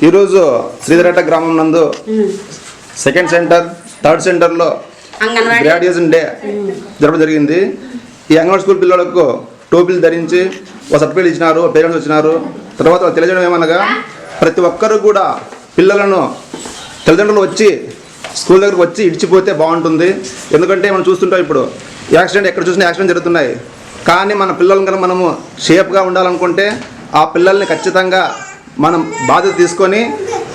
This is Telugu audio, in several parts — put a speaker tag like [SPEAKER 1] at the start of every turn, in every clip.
[SPEAKER 1] ఈరోజు శ్రీధరట గ్రామం నందు సెకండ్ సెంటర్ థర్డ్ సెంటర్లో గ్రాడ్యుయేషన్ డే జరపడం జరిగింది. ఈ అంగన్వాడీ స్కూల్ పిల్లలకు టోపీలు ధరించి ఒక సర్టిఫికేట్ ఇచ్చినారు, పేరెంట్స్ వచ్చినారు. తర్వాత తెలియజేయడం ఏమనగా ప్రతి ఒక్కరు కూడా పిల్లలను తల్లిదండ్రులు వచ్చి స్కూల్ దగ్గరకు వచ్చి ఇడిచిపోతే బాగుంటుంది. ఎందుకంటే మనం చూస్తుంటాం ఇప్పుడు యాక్సిడెంట్ ఎక్కడ చూసినా యాక్సిడెంట్ జరుగుతున్నాయి. కానీ మన పిల్లలను కనుక మనము సేఫ్గా ఉండాలనుకుంటే ఆ పిల్లల్ని ఖచ్చితంగా మనం బాధ్యత తీసుకొని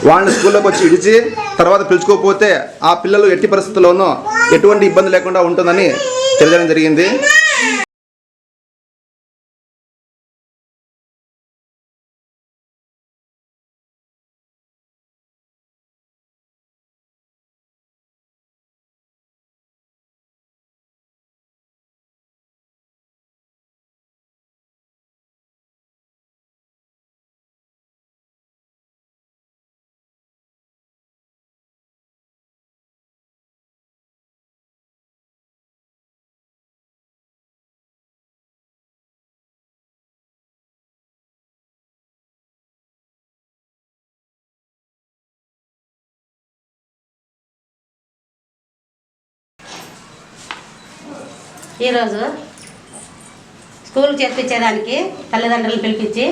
[SPEAKER 1] వాళ్ళని స్కూల్లోకి వచ్చి ఇడిచి తర్వాత పిలుచుకోకపోతే ఆ పిల్లలు ఎట్టి పరిస్థితుల్లోనూ ఎటువంటి ఇబ్బంది లేకుండా ఉంటుందని తెలియజేయడం జరిగింది.
[SPEAKER 2] ఈరోజు స్కూల్కి చేర్పించేదానికి తల్లిదండ్రులను పిలిపించి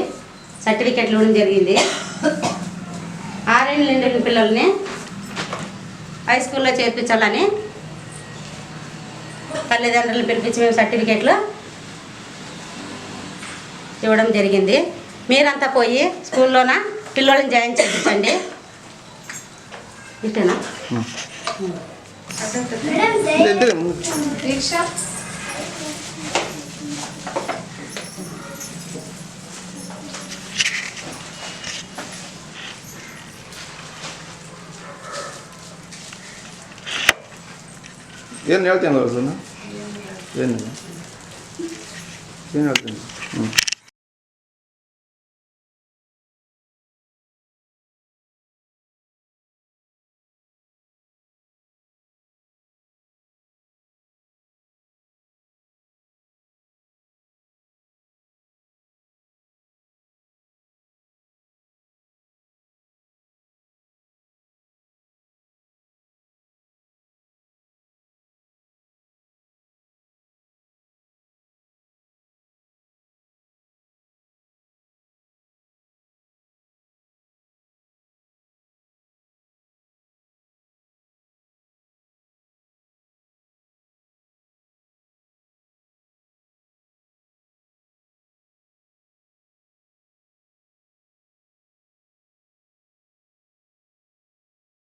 [SPEAKER 2] సర్టిఫికెట్లు ఇవ్వడం జరిగింది. 6 ఏళ్ళు నిండిన పిల్లల్ని హై స్కూల్లో చేర్పించాలని తల్లిదండ్రులను పిలిపించి మేము సర్టిఫికెట్లు ఇవ్వడం జరిగింది. మీరంతా పోయి స్కూల్లోన పిల్లల్ని జాయిన్ చేయించండి. ఇట్టేనా?
[SPEAKER 1] ಏನು ಹೇಳ್ತೀನಿ ಏನು ಹೇಳ್ತೀನಿ